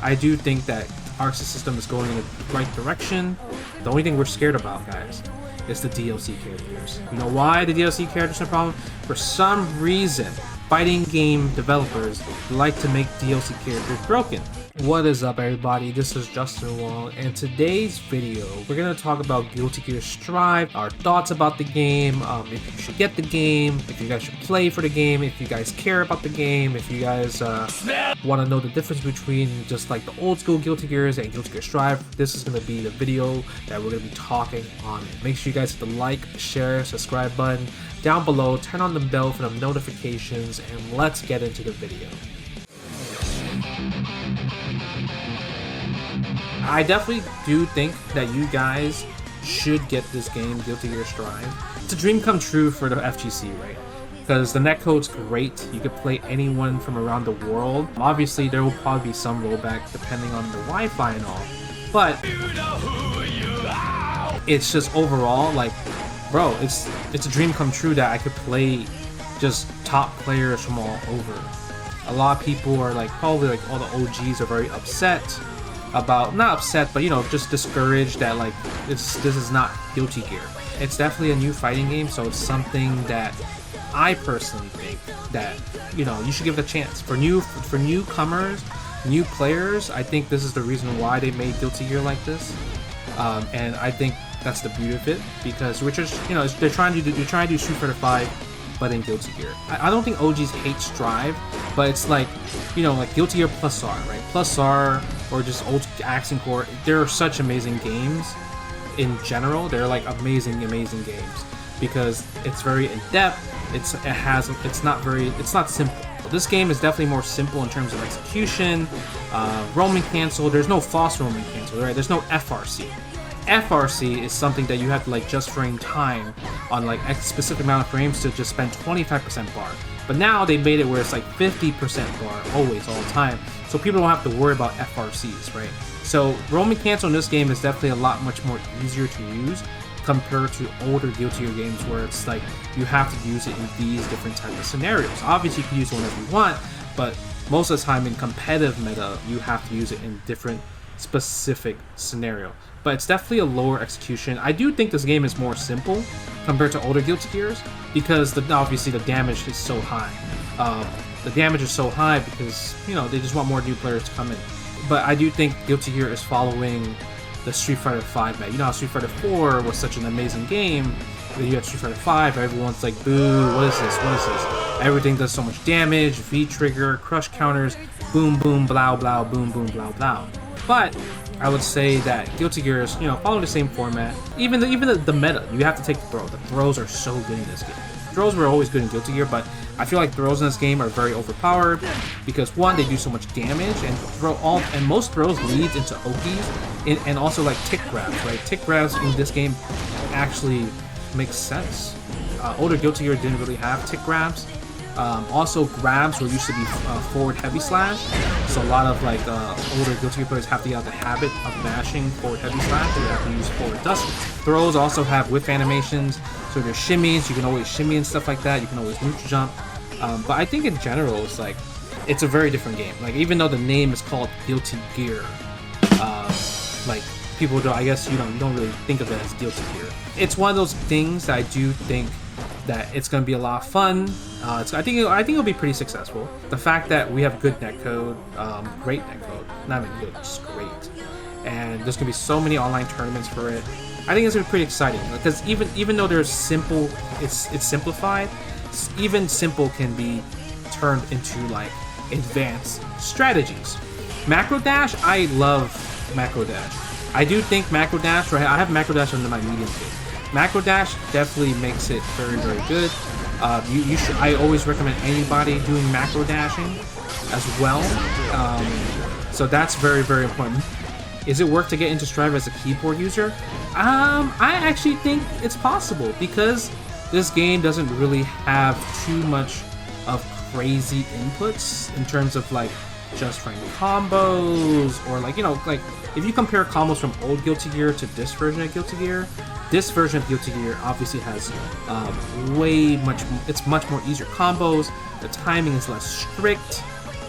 I do think that our system is going in the right direction. The only thing we're scared about, guys, is the DLC characters. You know why the DLC characters are a problem? For some reason, fighting game developers like to make DLC characters broken. What is up, everybody? This is Justin Wong, and today's video we're gonna talk about Guilty Gear Strive, our thoughts about the game, if you should get the game, if you guys should play for the game, if you guys care about the game, if you guys want to know the difference between just like the old school Guilty Gears and Guilty Gear Strive. This is gonna be the video that we're gonna be talking on it. Make sure you guys hit the like, share, subscribe button down below, turn on the bell for the notifications, and let's get into the video. I definitely do think that you guys should get this game, Guilty Gear Strive. It's a dream come true for the FGC, right? Because the netcode's great. You could play anyone from around the world. Obviously, there will probably be some rollback depending on the Wi-Fi and all. But it's just overall, like, bro, it's a dream come true that I could play just top players from all over. A lot of people are like, probably like all the OGs are very upset about, not upset, but you know, just discouraged that like this is not Guilty Gear. It's definitely a new fighting game, so it's something that I personally think that, you know, you should give it a chance. For newcomers, new players, I think this is the reason why they made Guilty Gear like this. And I think that's the beauty of it, because we're just, you know, they're trying to do Street Fighter 5 but in Guilty Gear. I don't think OGs hate Strive, but it's like, you know, like Guilty Gear Plus R, right? Plus R, or just old Accent Core, they're such amazing games in general. They're like amazing games because it's very in depth. It's not simple. This game is definitely more simple in terms of execution. Roaming cancel. There's no Faust roaming cancel, right? There's no FRC. FRC is something that you have to like just frame time on like a specific amount of frames to just spend 25% bar. But now they made it where it's like 50% bar always, all the time. So people don't have to worry about FRCs, right? So roaming cancel in this game is definitely much more easier to use compared to older Guilty Gear games where it's like you have to use it in these different types of scenarios. Obviously you can use it whenever you want, but most of the time in competitive meta, you have to use it in different specific scenario. But it's definitely a lower execution. I do think this game is more simple compared to older Guilty Gears because obviously the damage is so high. The damage is so high because, you know, they just want more new players to come in. But I do think Guilty Gear is following the Street Fighter 5 meta. You know how Street Fighter 4 was such an amazing game. Then you have Street Fighter 5, everyone's like, boo, what is this? What is this? Everything does so much damage, V-trigger, crush counters, boom, boom, blow, blow, boom, boom, blow, blow. But I would say that Guilty Gear is, you know, following the same format. Even the meta, you have to take the throw. The throws are so good in this game. Throws were always good in Guilty Gear, but I feel like throws in this game are very overpowered because one, they do so much damage, and most throws leads into Okies, and also like tick grabs, right? Tick grabs in this game actually makes sense. Older Guilty Gear didn't really have tick grabs. Also, grabs were used to be forward heavy slash, so a lot of like older Guilty Gear players have to have the habit of mashing forward heavy slash, so they have to use forward dust. Throws also have whiff animations, so there's shimmies, you can always shimmy and stuff like that, you can always neutral jump. But I think in general, it's a very different game. Like, even though the name is called Guilty Gear, like, people don't, I guess, you don't really think of it as Guilty Gear. It's one of those things that I do think that it's going to be a lot of fun. I think it'll be pretty successful. The fact that we have good netcode, great netcode, not even good, just great, and there's going to be so many online tournaments for it. I think it's going to be pretty exciting because even though there's simple, it's simplified. Even simple can be turned into like advanced strategies. Macro dash, I love macro dash. I do think macro dash, right? I have macro dash under my medium kit. Macro dash definitely makes it very good. I always recommend anybody doing macro dashing as well. So that's very important. Is it worth to get into Strive as a keyboard user? I actually think it's possible because this game doesn't really have too much of crazy inputs in terms of like just frame combos or like, you know, like if you compare combos from old Guilty Gear to this version of Guilty Gear, this version of Guilty Gear obviously has it's much more easier combos, the timing is less strict,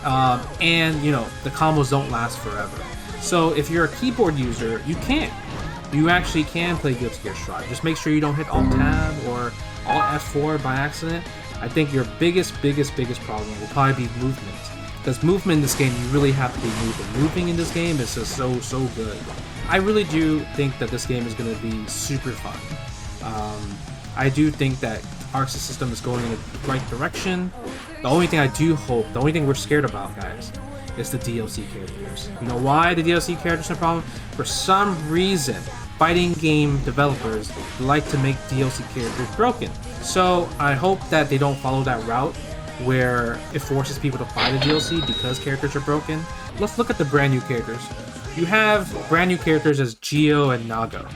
and you know, the combos don't last forever. So if you're a keyboard user, you actually can play Guilty Gear Strive. Just make sure you don't hit Alt Tab or Alt F4 by accident. I think your biggest problem will probably be movement. Because movement in this game, you really have to be moving. Moving in this game is just so good. I really do think that this game is going to be super fun. I do think that Arc System is going in the right direction. The only thing I do hope, the only thing we're scared about, guys, is the DLC characters. You know why the DLC characters are a problem? For some reason, fighting game developers like to make DLC characters broken. So I hope that they don't follow that route where it forces people to buy the DLC because characters are broken. Let's look at the brand new characters. You have brand new characters as Geo and Nago,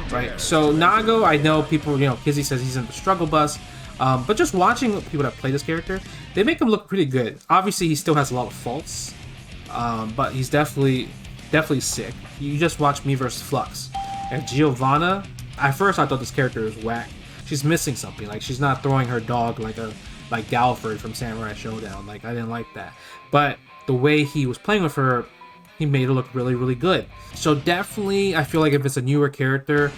right? So Nago, I know people, you know, Kizzy says he's in the struggle bus, but just watching people that play this character, they make him look pretty good. Obviously, he still has a lot of faults, but he's definitely sick. You just watch Me vs. Flux. And Giovanna, at first I thought this character was whack. She's missing something, like she's not throwing her dog like Galford from Samurai Showdown. Like, I didn't like that. But the way he was playing with her, he made her look really good. So definitely, I feel like if it's a newer character,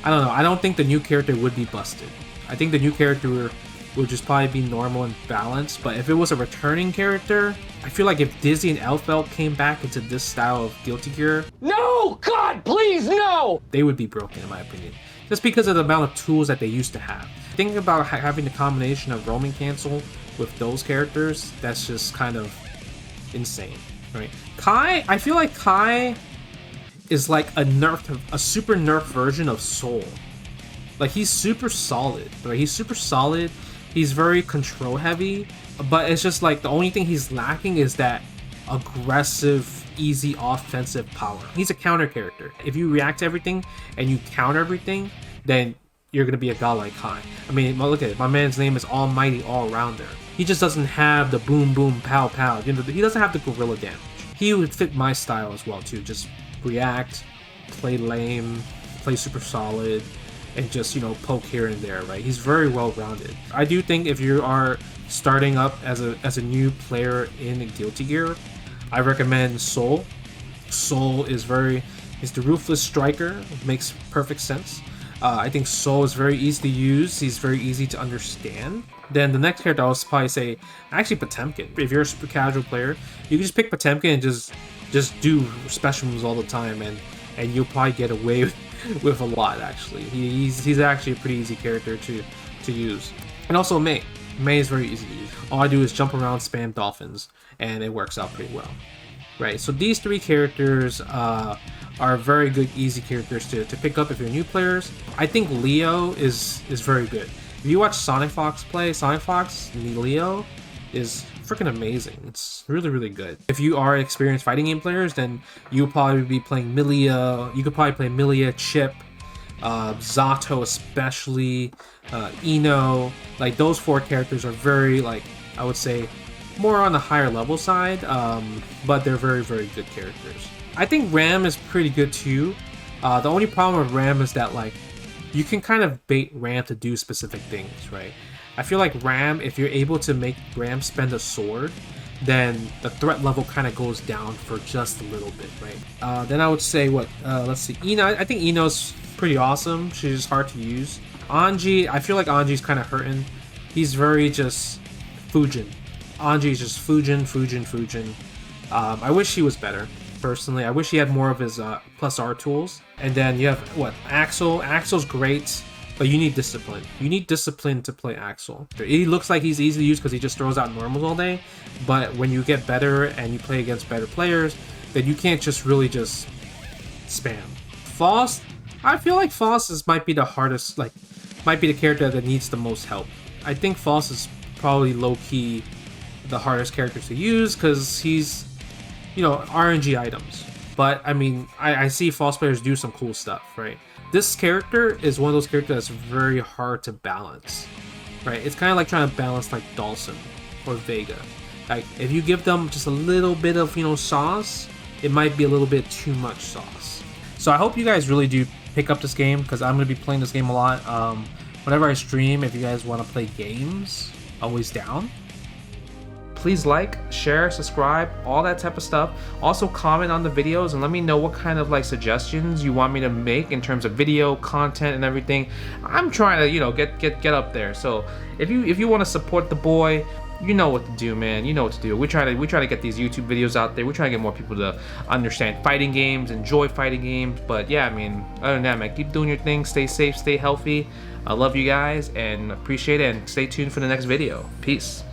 I don't know, I don't think the new character would be busted. I think the new character would just probably be normal and balanced. But if it was a returning character, I feel like if Dizzy and Elfelt came back into this style of Guilty Gear, no! God, please, no! They would be broken, in my opinion. Just because of the amount of tools that they used to have. Thinking about having the combination of roaming cancel with those characters, that's just kind of insane, right? Kai, I feel like Kai is like a super nerfed version of Soul. Like, he's super solid, right? He's super solid. He's very control heavy, but it's just like the only thing he's lacking is that aggressive, easy offensive power. He's a counter character. If you react to everything and you counter everything, then you're gonna be a god like Kai. I mean, look at it. My man's name is Almighty All-Rounder. He just doesn't have the boom boom pow pow. You know, he doesn't have the gorilla damage. He would fit my style as well too. Just react, play lame, play super solid, and just, you know, poke here and there, right? He's very well-rounded. I do think if you are starting up as a new player in Guilty Gear, I recommend Soul. Soul is the ruthless striker. It makes perfect sense. I think Soul is very easy to use. He's very easy to understand. Then the next character I would probably say, actually Potemkin. If you're a super casual player, you can just pick Potemkin and just do special moves all the time, and you'll probably get away with a lot. Actually, he's actually a pretty easy character to use. And also Mei. Mei is very easy to use. All I do is jump around, spam dolphins, and it works out pretty well. Right, so these three characters are very good, easy characters to pick up if you're new players. I think Leo is very good. If you watch Sonic Fox play, Sonic Fox, Leo is freaking amazing. It's really good. If you are experienced fighting game players, then you'll probably be playing Milia. You could probably play Milia, Chip, Zato especially, Ino. Like, those four characters are very, like, I would say, more on the higher level side, but they're very good characters. I think Ram is pretty good too. The only problem with Ram is that, like, you can kind of bait Ram to do specific things, right? I feel like Ram, if you're able to make Ram spend a sword, then the threat level kind of goes down for just a little bit, right? Then I would say, let's see, Ina. I think Ino's pretty awesome. She's just hard to use. Anji, I feel like Anji's kind of hurting. He's very just Fujin. Anji is just Fujin. I wish he was better, personally. I wish he had more of his plus R tools. And then you have, Axel. Axel's great, but you need discipline. You need discipline to play Axel. He looks like he's easy to use because he just throws out normals all day, but when you get better and you play against better players, then you can't just really just spam. Faust, I feel like Faust might be the hardest, might be the character that needs the most help. I think Faust is probably low-key the hardest character to use because he's, RNG items. But I mean, I see Faust players do some cool stuff, right? This character is one of those characters that's very hard to balance, right? It's kind of like trying to balance like Dawson or Vega. Like, if you give them just a little bit of, sauce, it might be a little bit too much sauce. So I hope you guys really do pick up this game because I'm going to be playing this game a lot. Whenever I stream, if you guys want to play games, always down. please like, share, subscribe, all that type of stuff. Also comment on the videos and let me know what kind of like suggestions you want me to make in terms of video content and everything. I'm trying to, you know, get up there. So if you want to support the boy, you know what to do, man. You know what to do. We try to get these YouTube videos out there. We try to get more people to understand fighting games, enjoy fighting games. But yeah, I mean, other than that, man, keep doing your thing. Stay safe, stay healthy. I love you guys and appreciate it. And stay tuned for the next video. Peace.